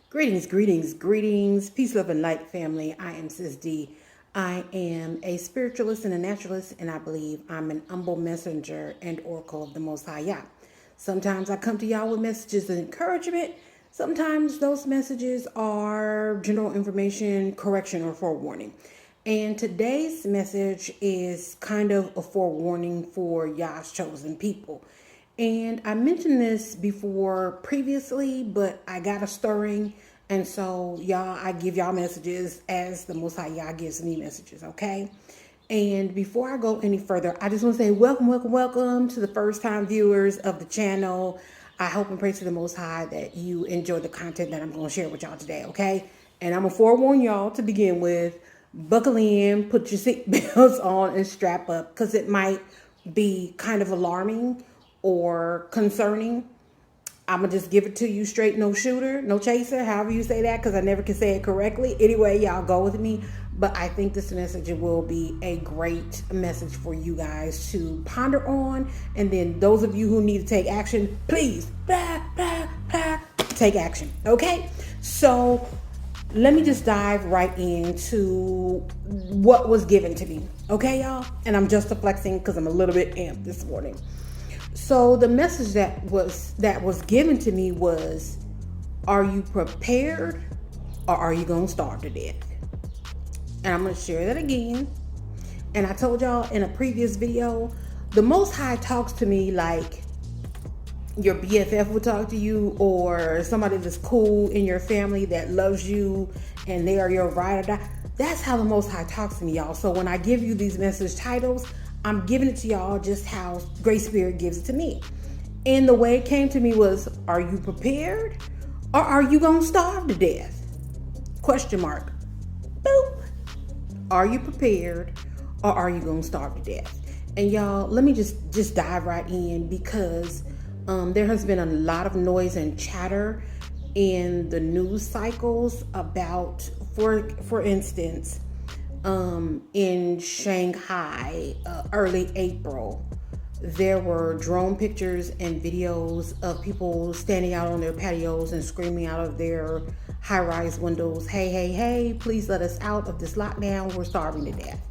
Greetings, greetings, greetings. Peace, love, and light, family. I am Sis D. I am a spiritualist and a naturalist, and I believe I'm an humble messenger and oracle of the Most High Yah. Sometimes I come to y'all with messages of encouragement. Sometimes those messages are general information, correction, or forewarning. And today's message is kind of a forewarning for Yah's chosen people. And I mentioned this before previously, but I got a stirring. And so, y'all, I give y'all messages as the Most High Yah gives me messages, okay? And before I go any further, I just want to say welcome, welcome, welcome to the first time viewers of the channel. I hope and pray to the Most High that you enjoy the content that I'm going to share with y'all today, okay? And I'm going to forewarn y'all to begin with. Buckle in, put your seatbelts on, and strap up because it might be kind of alarming or concerning. I'm going to just give it to you straight, no shooter, no chaser, however you say that, because I never can say it correctly. Anyway, y'all go with me. But I think this message will be a great message for you guys to ponder on. And then those of you who need to take action, please, take action. Okay? So let me just dive right into what was given to me. Okay, y'all? And I'm just flexing because I'm a little bit amped this morning. So the message that was given to me was, are you prepared or are you going to starve to death? And I'm going to share that again. And I told y'all in a previous video, the Most High talks to me like your BFF would talk to you, or somebody that's cool in your family that loves you and they are your ride or die. That's how the Most High talks to me, y'all. So when I give you these message titles, I'm giving it to y'all just how Great Spirit gives it to me. And the way it came to me was, are you prepared or are you going to starve to death? Question mark. Boop. Are you prepared or are you going to starve to death? And y'all, let me just dive right in because there has been a lot of noise and chatter in the news cycles about, for instance, in Shanghai, early April, there were drone pictures and videos of people standing out on their patios and screaming out of their high-rise windows, hey, hey, hey, please let us out of this lockdown. We're starving to death.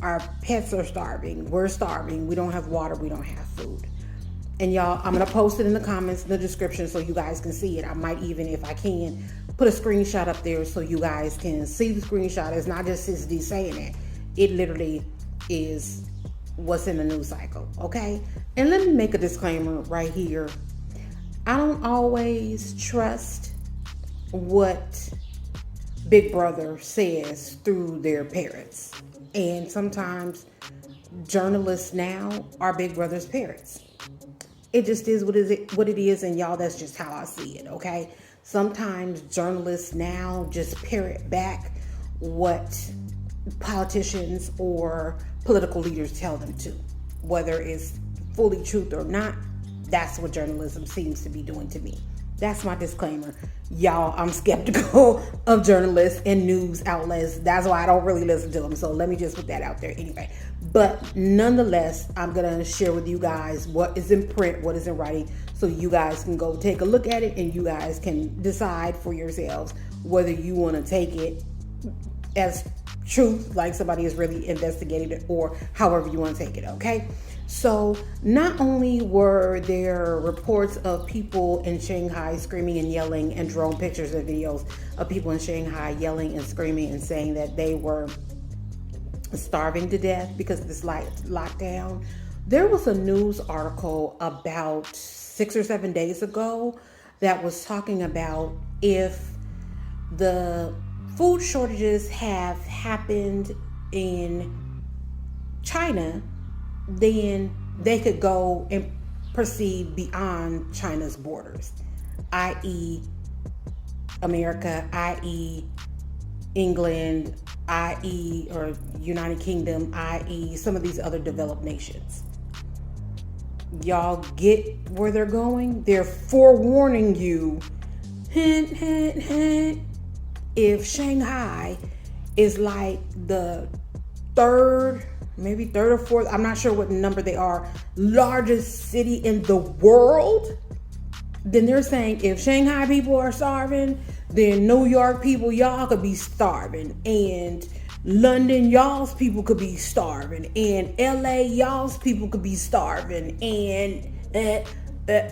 Our pets are starving. We're starving. We don't have water. We don't have food. And y'all, I'm going to post it in the comments, in the description, so you guys can see it. I might even, if I can, put a screenshot up there so you guys can see the screenshot. It's not just Sis D saying it. It literally is what's in the news cycle, okay? And let me make a disclaimer right here. I don't always trust what Big Brother says through their parents. And sometimes journalists now are Big Brother's parents. It just is what it is, and y'all, that's just how I see it, okay? Sometimes journalists now just parrot back what politicians or political leaders tell them to. Whether it's fully truth or not, that's what journalism seems to be doing to me. That's my disclaimer. Y'all, I'm skeptical of journalists and news outlets. That's why I don't really listen to them. So let me just put that out there anyway. But nonetheless, I'm going to share with you guys what is in print, what is in writing, so you guys can go take a look at it and you guys can decide for yourselves whether you want to take it as truth, like somebody is really investigating it, or however you want to take it, okay? So not only were there reports of people in Shanghai screaming and yelling, and drone pictures and videos of people in Shanghai yelling and screaming and saying that they were starving to death because of this lockdown. There was a news article about 6 or 7 days ago that was talking about if the food shortages have happened in China, then they could go and proceed beyond China's borders, i.e. America, i.e. England, i.e. or United Kingdom, i.e. some of these other developed nations. Y'all get where they're going? They're forewarning you, hint, hint, hint. If Shanghai is like the maybe third or fourth, I'm not sure what number they are, largest city in the world, then they're saying if Shanghai people are starving, then New York people, y'all could be starving, and London, y'all's people could be starving, and LA, y'all's people could be starving, and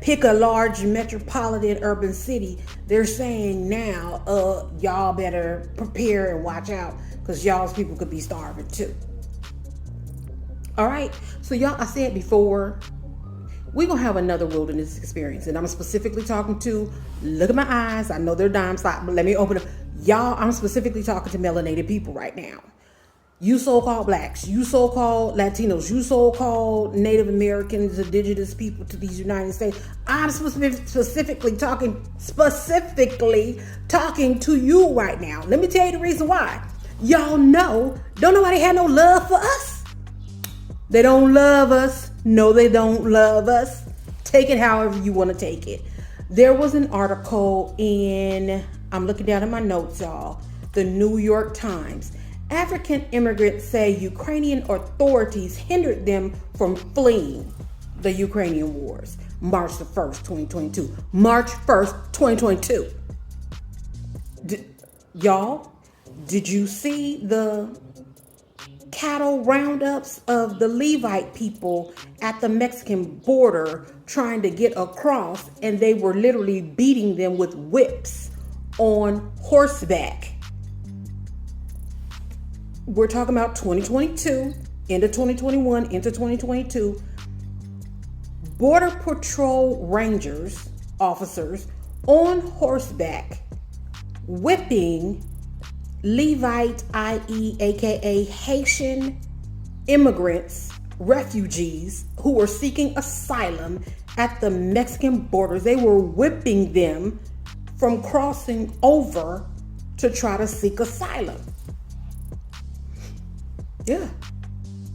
pick a large metropolitan urban city. They're saying now, y'all better prepare and watch out, because y'all's people could be starving too. All right, so y'all, I said before, we're going to have another wilderness experience. And I'm specifically talking to, look at my eyes. I know they're dime stop, but let me open them. Y'all, I'm specifically talking to melanated people right now. You so-called blacks, you so-called Latinos, you so-called Native Americans, indigenous people to these United States. I'm specifically talking to you right now. Let me tell you the reason why. Y'all know, don't nobody have no love for us. They don't love us. No, they don't love us. Take it however you want to take it. There was an article in, I'm looking down at my notes, y'all, the New York Times. African immigrants say Ukrainian authorities hindered them from fleeing the Ukrainian wars. March the 1st, 2022. March 1st, 2022. Y'all, did you see the cattle roundups of the Levite people at the Mexican border trying to get across, and they were literally beating them with whips on horseback? We're talking about 2022, into 2021, into 2022. Border Patrol Rangers, officers on horseback, whipping Levite, i.e., aka Haitian immigrants, refugees who were seeking asylum at the Mexican borders. They were whipping them from crossing over to try to seek asylum. Yeah.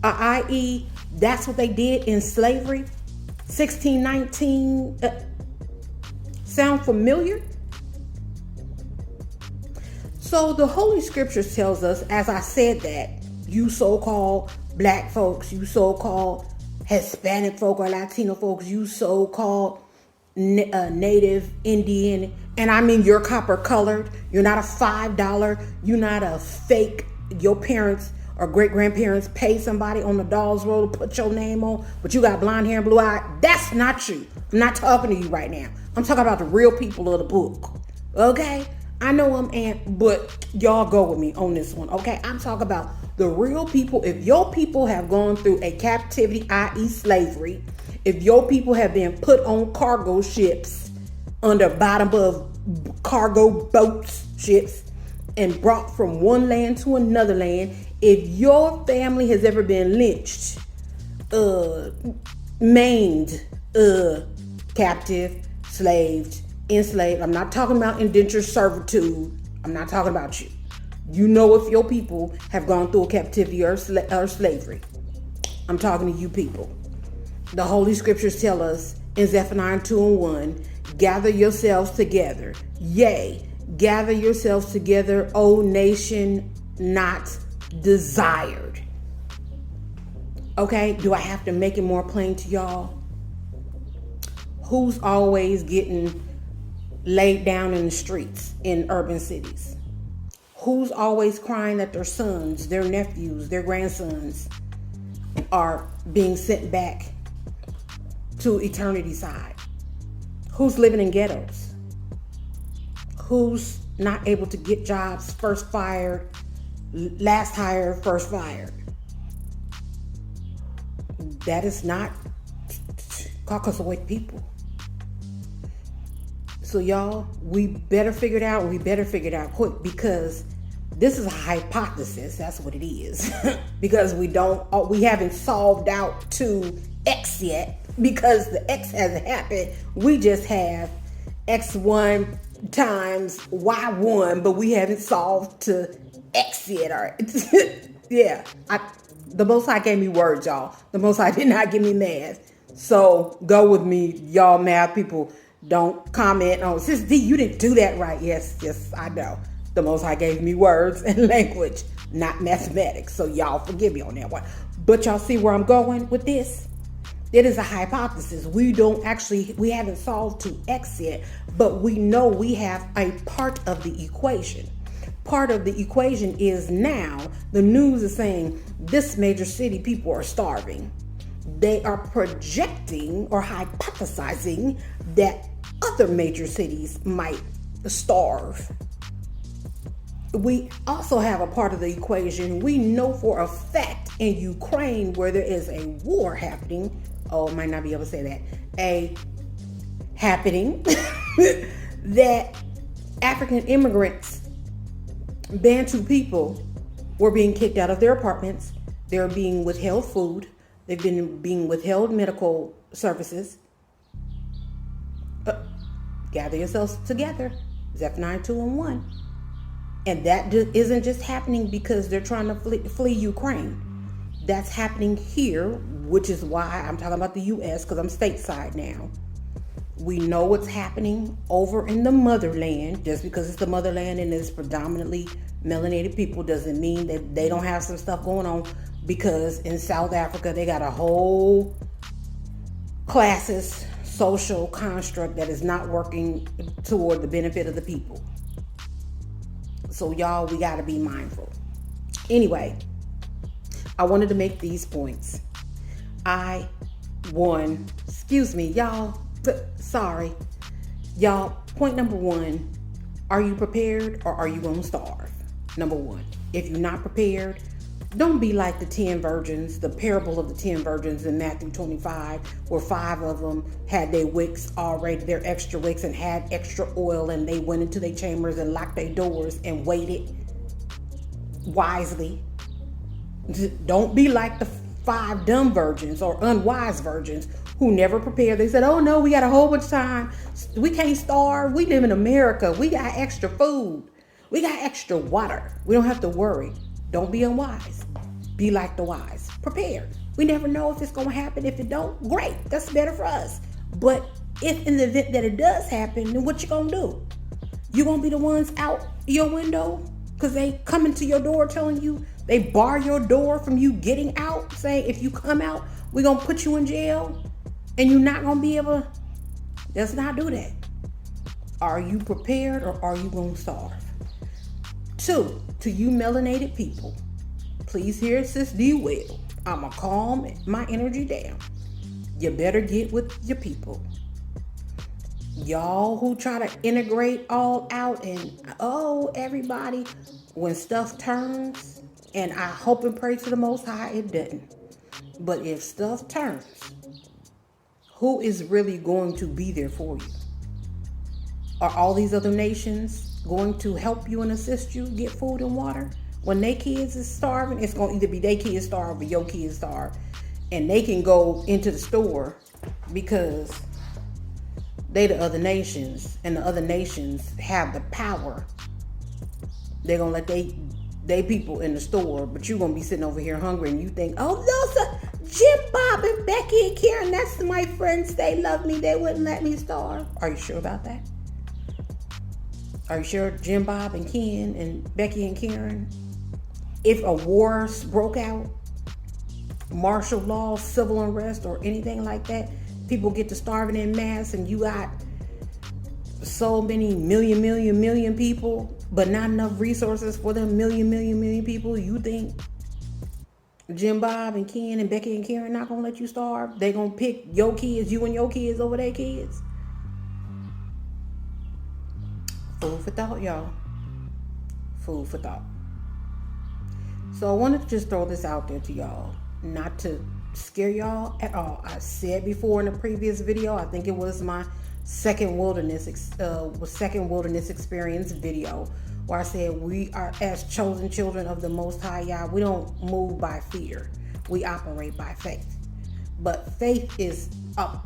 I.e., that's what they did in slavery. 1619. Sound familiar? So the Holy Scriptures tells us, as I said, that you so-called black folks, you so-called Hispanic folk or Latino folks, you so-called Native Indian, and I mean you're copper colored, you're not a $5, you're not a fake, your parents or great-grandparents pay somebody on the Dolls Roll to put your name on, but you got blonde hair and blue eye. That's not you. I'm not talking to you right now. I'm talking about the real people of the book. Okay? I know I'm but y'all go with me on this one, okay? I'm talking about the real people. If your people have gone through a captivity, i.e. slavery, if your people have been put on cargo ships, under bottom of cargo boats, ships, and brought from one land to another land, if your family has ever been lynched, maimed, captive, slaved, enslaved. I'm not talking about indentured servitude. I'm not talking about you. You know if your people have gone through a captivity or slavery. I'm talking to you people. The Holy Scriptures tell us in Zephaniah 2:1, gather yourselves together. Yea, gather yourselves together, O nation not desired. Okay, do I have to make it more plain to y'all? Who's always getting laid down in the streets in urban cities? Who's always crying that their sons, their nephews, their grandsons are being sent back to eternity side? Who's living in ghettos? Who's not able to get jobs, first fired, last hired, first fired? That is not Caucasoid people. So y'all, we better figure it out. We better figure it out quick, because this is a hypothesis. That's what it is. Because we haven't solved out to X yet, because the X hasn't happened. We just have X1 times Y1, but we haven't solved to X yet. All right. Yeah. The Most High gave me words, y'all. The Most High did not give me math. So go with me, y'all math people. Don't comment on, Sis D, you didn't do that right. Yes, I know. The Most High gave me words and language, not mathematics. So y'all forgive me on that one. But y'all see where I'm going with this? It is a hypothesis. We haven't solved to X yet, but we know we have a part of the equation. Part of the equation is now the news is saying this major city people are starving. They are projecting or hypothesizing that other major cities might starve. We also have a part of the equation. We know for a fact in Ukraine, where there is a war happening, I might not be able to say that, happening, that African immigrants, Bantu people, were being kicked out of their apartments. They're being withheld food. They've been being withheld medical services. Gather yourselves together. Zephaniah 2 and 1. And that isn't just happening because they're trying to flee Ukraine. That's happening here, which is why I'm talking about the U.S., because I'm stateside now. We know what's happening over in the motherland. Just because it's the motherland and it's predominantly melanated people doesn't mean that they don't have some stuff going on, because in South Africa, they got a whole classist social construct that is not working toward the benefit of the people. So y'all, we got to be mindful. Anyway, I wanted to make these points. Y'all, point number 1, are you prepared or are you going to starve? Number 1, if you're not prepared, don't be like the 10 virgins, the parable of the 10 virgins in Matthew 25, where 5 of them had their wicks already, their extra wicks, and had extra oil, and they went into their chambers and locked their doors and waited wisely. Don't be like the 5 dumb virgins or unwise virgins who never prepared. They said, oh no, we got a whole bunch of time. We can't starve. We live in America. We got extra food. We got extra water. We don't have to worry. Don't be unwise. Be like the wise. Prepare. We never know if it's going to happen. If it don't, great. That's better for us. But if in the event that it does happen, then what you going to do? You going to be the ones out your window because they coming to your door telling you, they bar your door from you getting out, saying if you come out, we're going to put you in jail and you're not going to be able to. Let's not do that. Are you prepared or are you going to starve? 2, to you melanated people, please hear Sis D well. I'm going to calm my energy down. You better get with your people. Y'all who try to integrate all out and, everybody, when stuff turns, and I hope and pray to the Most High it doesn't. But if stuff turns, who is really going to be there for you? Are all these other nations going to help you and assist you get food and water? When their kids is starving, it's going to either be their kids starve or your kids starve. And they can go into the store because they the other nations, and the other nations have the power. They're going to let they people in the store, but you're going to be sitting over here hungry and you think, oh, those are Jim, Bob, and Becky and Karen. That's my friends. They love me. They wouldn't let me starve. Are you sure about that? Are you sure Jim, Bob, and Ken and Becky and Karen, if a war broke out, martial law, civil unrest, or anything like that, people get to starving in mass and you got so many million people, but not enough resources for them million people, you think Jim, Bob, and Ken and Becky and Karen not going to let you starve? They going to pick your kids, you and your kids over their kids? Food for thought, y'all. Food for thought. So I wanted to just throw this out there to y'all, not to scare y'all at all. I said before in a previous video, I think it was my second wilderness experience video, where I said we are, as chosen children of the Most High Yah, we don't move by fear. We operate by faith. But faith is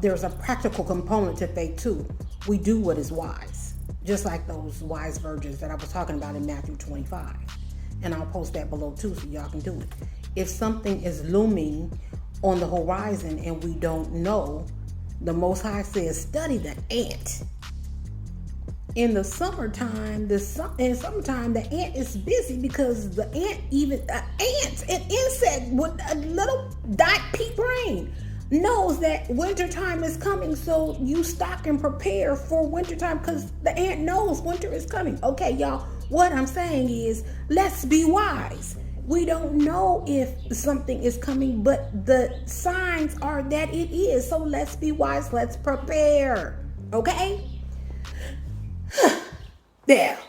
there's a practical component to faith too. We do what is wise. Just like those wise virgins that I was talking about in Matthew 25. And I'll post that below too so y'all can do it. If something is looming on the horizon and we don't know, the Most High says, study the ant. In the summertime, the ant is busy because an insect with a little dot pea brain. knows that wintertime is coming, so you stock and prepare for wintertime because the ant knows winter is coming. Okay, y'all, what I'm saying is let's be wise. We don't know if something is coming, but the signs are that it is. So let's be wise. Let's prepare. Okay? There.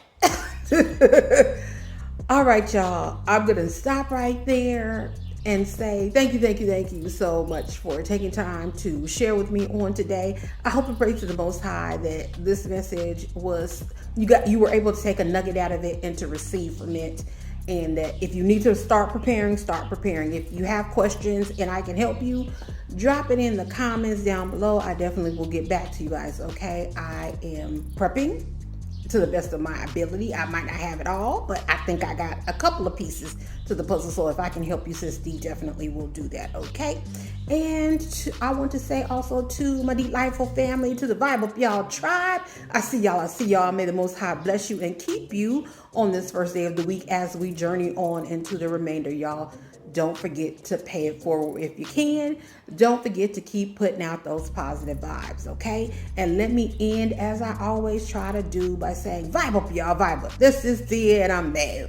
All right, y'all. I'm going to stop right there and say thank you so much for taking time to share with me on today. I hope and pray to the Most High that this message was, you were able to take a nugget out of it and to receive from it. And that if you need to start preparing, start preparing. If you have questions and I can help you, drop it in the comments down below. I definitely will get back to you guys, okay? I am prepping to the best of my ability. I might not have it all, but I think I got a couple of pieces to the puzzle. So if I can help you, Sis D, definitely will do that, okay? And I want to say also to my delightful family, to the Vibe Up Y'all tribe, I see y'all. May the Most High bless you and keep you on this first day of the week as we journey on into the remainder, y'all. Don't forget to pay it forward if you can. Don't forget to keep putting out those positive vibes, okay? And let me end as I always try to do by saying, vibe up, y'all, vibe up. This is the and I'm Mel.